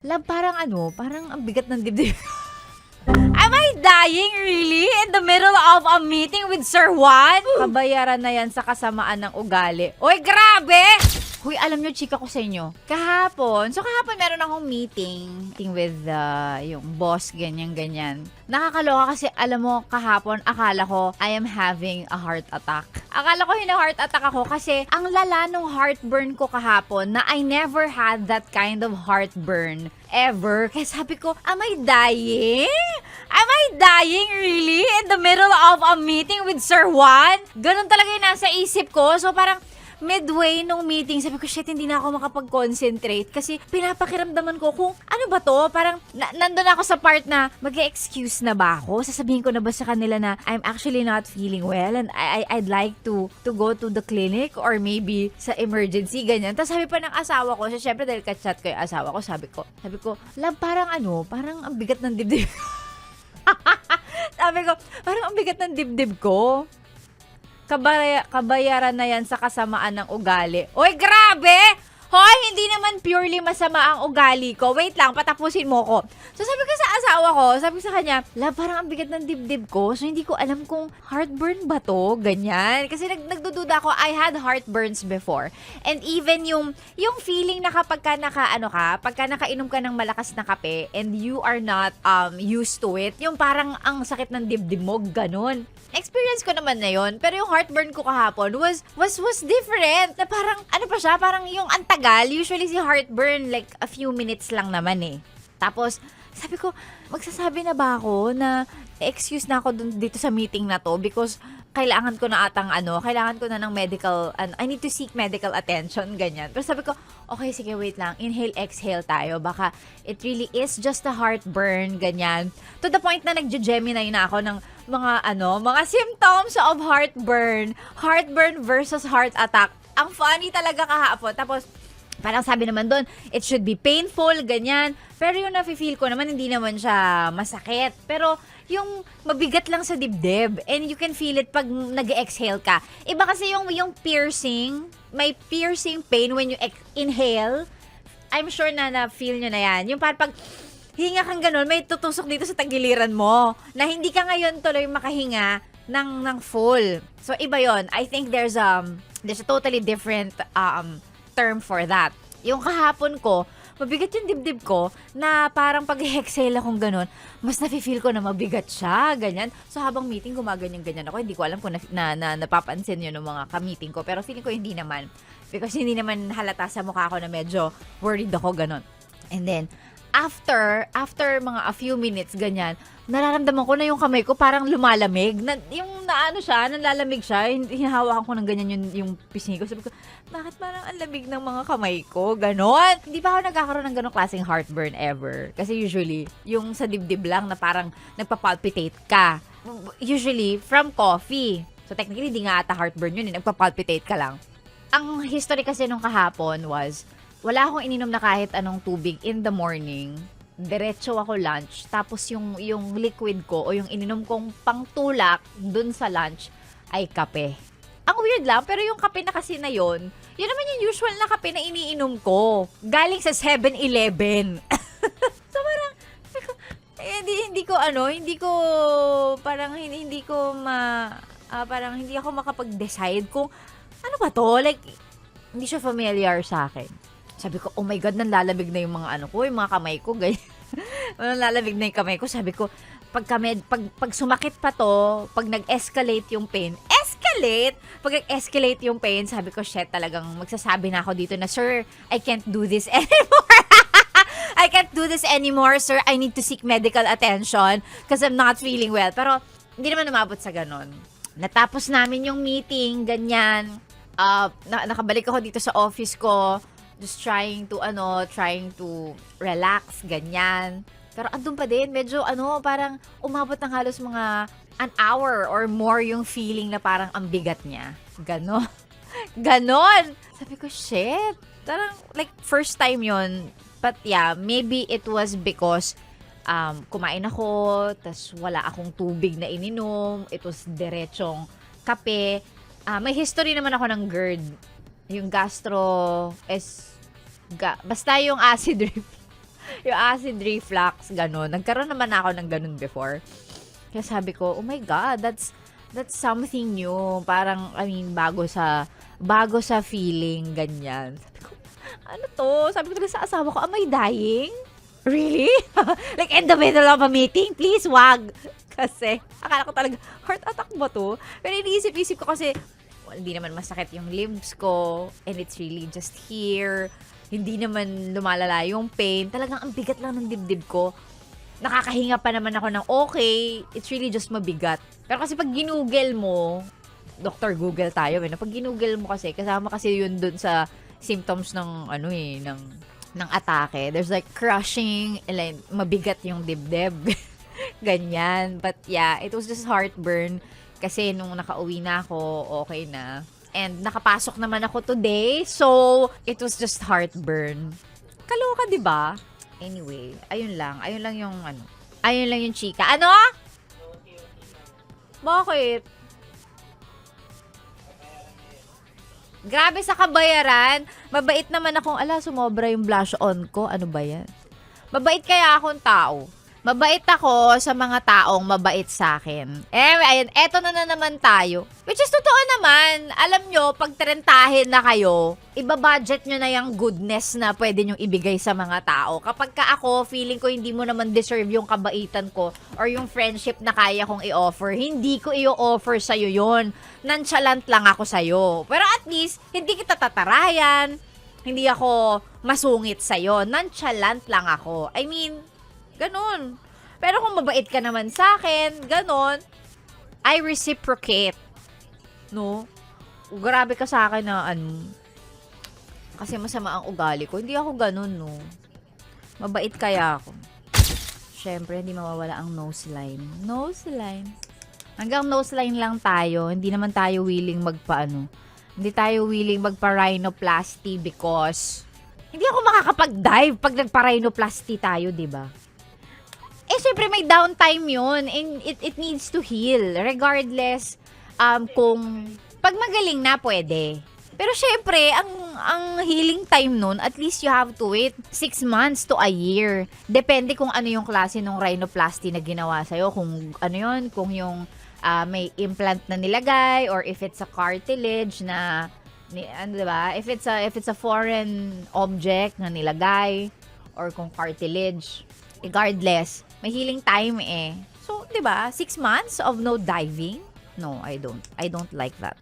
Love, parang parang ang bigat ng dibdib. Am I dying really? In the middle of a meeting with Sir Juan? Kabayaran na yan sa kasamaan ng ugali. Uy, grabe! Huy, alam nyo, chika ko sa inyo. Kahapon meron akong meeting with yung boss, ganyan. Nakakaloka kasi, alam mo, kahapon, akala ko, I am having a heart attack. Akala ko heart attack ako kasi ang lala nung heartburn ko kahapon na I never had that kind of heartburn ever. Kaya sabi ko, am I dying? Am I dying really? In the middle of a meeting with Sir Juan? Ganun talaga yung nasa isip ko. So parang, midway nung meeting, sabi ko, shit, hindi na ako makapag-concentrate kasi pinapakiramdaman ko kung ano ba to, parang nandun ako sa part na mag-excuse na ba ako? Sasabihin ko na ba sa kanila na I'm actually not feeling well and I'd like to go to the clinic or maybe sa emergency, ganyan. Tapos sabi pa ng asawa ko, syempre dahil ka-chat ko yung asawa ko, sabi ko, love, parang parang ang bigat ng dibdib. Sabi ko, parang ang bigat ng dibdib ko. Kabayaran na yan sa kasamaan ng ugali. Uy, grabe! Hoy, hindi naman purely masama ang ugali ko. Wait lang, patapusin mo ko. So, sabi ko sa asawa ko, sabi ko sa kanya, love, parang ang bigat ng dibdib ko. So, hindi ko alam kung heartburn ba to, ganyan. Kasi nagdududa ako, I had heartburns before. And even yung feeling na kapag pagka nakainom ka ng malakas na kape and you are not used to it, yung parang ang sakit ng dibdib mo, ganun. Experience ko naman na yun. Pero yung heartburn ko kahapon was different. Na parang, parang yung antagal. Usually si heartburn, like a few minutes lang naman eh. Tapos, sabi ko, magsasabi na ba ako na excuse na ako dito sa meeting na to because kailangan ko na ng medical, I need to seek medical attention, ganyan. Pero sabi ko, okay, sige, wait lang. Inhale, exhale tayo. Baka it really is just a heartburn, ganyan. To the point na nagjo-Gemini na ako ng mga symptoms of heartburn. Heartburn versus heart attack. Ang funny talaga kahapon. Tapos, parang sabi naman doon, it should be painful, ganyan. Pero yung nafe-feel ko naman, hindi naman siya masakit. Pero yung mabigat lang sa dibdib. And you can feel it pag nag-exhale ka. Iba kasi yung piercing, may piercing pain when you inhale. I'm sure na feel nyo na yan. Yung parang pag hinga kang ganun, may tutusok dito sa tagiliran mo. Na hindi ka ngayon tuloy makahinga ng full. So, iba yon. I think there's a totally different term for that. Yung kahapon ko, mabigat yung dibdib ko na parang pag-exhale akong ganun, mas nafe-feel ko na mabigat siya, ganyan. So habang meeting, gumaganyan-ganyan ako. Hindi ko alam kung napapansin yun ng mga ka-meeting ko. Pero feeling ko hindi naman. Because hindi naman halata sa mukha ko na medyo worried ako, ganun. And then, after mga a few minutes, ganyan, nararamdaman ko na yung kamay ko parang lumalamig. Nalalamig siya. Hinahawakan ko ng ganyan yung pisngi ko. Sabi ko, bakit parang ang lamig ng mga kamay ko? Ganon. Hindi pa ako nagkakaroon ng ganong klaseng heartburn ever. Kasi usually, yung sa dibdib lang na parang nagpapalpitate ka. Usually, from coffee. So technically, hindi nga ata heartburn yun. Nagpapalpitate ka lang. Ang history kasi nung kahapon was, wala akong ininom na kahit anong tubig in the morning. Diretso ako lunch. Tapos yung liquid ko o yung ininom kong pangtulak dun sa lunch ay kape. Ang weird lang, pero yung kape na kasi na yun naman yung usual na kape na iniinom ko. Galing sa 7-Eleven. So parang, parang hindi ako makapag-decide kung ano ba to? Like, hindi siya familiar sa akin. Sabi ko, oh my God, nanlalamig na yung mga yung mga kamay ko, ganyan. Nanlalamig na yung kamay ko. Sabi ko, pag sumakit pa to, pag nag-escalate yung pain, pag nag-escalate yung pain, sabi ko, shit, talagang magsasabi na ako dito na, sir, I can't do this anymore. I can't do this anymore, sir. I need to seek medical attention because I'm not feeling well. Pero, hindi naman umabot sa ganon. Natapos namin yung meeting, ganyan. Nakabalik ako dito sa office ko. Just trying to relax, ganyan. Pero andun pa din, medyo parang umabot ng halos mga an hour or more yung feeling na parang ang bigat niya. Ganon. Sabi ko, shit. Parang, like, first time yon. But yeah, maybe it was because kumain ako, tas wala akong tubig na ininom. It was diretsong kape. May history naman ako ng GERD. Yung basta yung acid reflux. Yung acid reflux, ganun. Nagkaroon naman ako ng ganun before. Kaya sabi ko, oh my God, that's something new. Parang, I mean, bago sa feeling, ganyan. Sabi ko, ano to? Sabi ko talaga sa asawa ko, am I dying? Really? Like, in the middle of a meeting? Please, wag. Kasi, akala ko talaga, heart attack ba to? Pero iniisip-isip ko kasi, well, hindi naman masakit yung limbs ko. And it's really just here. Hindi naman lumalala yung pain. Talagang ang bigat lang ng dibdib ko. Nakakahinga pa naman ako ng okay. It's really just mabigat. Pero kasi pag ginugel mo, Dr. Google tayo eh. Pag ginugel mo kasi, kasama kasi yun dun sa symptoms ng ng atake. There's like crushing, like, mabigat yung dibdib. Ganyan. But yeah, it was just heartburn. Kasi nung nakauwi na ako, okay na. And nakapasok naman ako today. So, it was just heartburn. Kaloka, di ba? Anyway, ayun lang. Ayun lang yung chika. Ano? Bakit? Grabe sa kabayaran. Mabait naman akong, sumobra yung blush on ko. Ano ba yan? Mabait kaya akong tao. Mabait ako sa mga taong mabait sa akin. Ayun, eto na naman tayo. Which is totoo naman. Alam nyo, pag trentahin na kayo, ibabudget nyo na yung goodness na pwede nyo ibigay sa mga tao. Kapag ka ako, feeling ko hindi mo naman deserve yung kabaitan ko or yung friendship na kaya kong i-offer, hindi ko i-offer sa'yo yun. Nonchalant lang ako sa'yo. Pero at least, hindi kita tatarayan. Hindi ako masungit sa'yo. Nonchalant lang ako. I mean, ganun. Pero kung mabait ka naman sa akin, ganun, I reciprocate. No? Grabe ka sa akin na kasi masama ang ugali ko. Hindi ako ganun, no? Mabait kaya ako. Syempre, hindi mawawala ang nose line. Nose line. Hanggang nose line lang tayo. Hindi naman tayo willing Hindi tayo willing magpa-rhinoplasty because hindi ako makakapag-dive pag nagpa-rhinoplasty tayo, di ba? Syempre may downtime yun and it needs to heal regardless kung pag magaling na pwede. Pero syempre ang healing time nun, at least you have to wait 6 months to a year. Depende kung ano yung klase ng rhinoplasty na ginawa sa'yo, kung ano yun, kung yung may implant na nilagay or if it's a cartilage na diba? If it's a foreign object na nilagay or kung cartilage, regardless, may healing time eh. So, 'di ba? 6 months of no diving? No, I don't like that.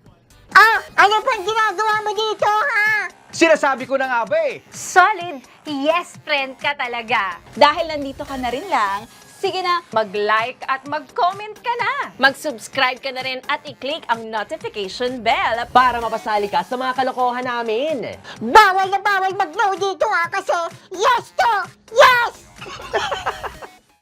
Ano pang ginagawa mo dito, ha? Sinasabi ko na nga ba eh. Solid yes friend ka talaga. Dahil nandito ka na rin lang, sige na, Mag-like at mag-comment ka na. Mag-subscribe ka na rin at i-click ang notification bell. Para mapasali ka sa mga kalokohan namin. bawal na bawal mag-no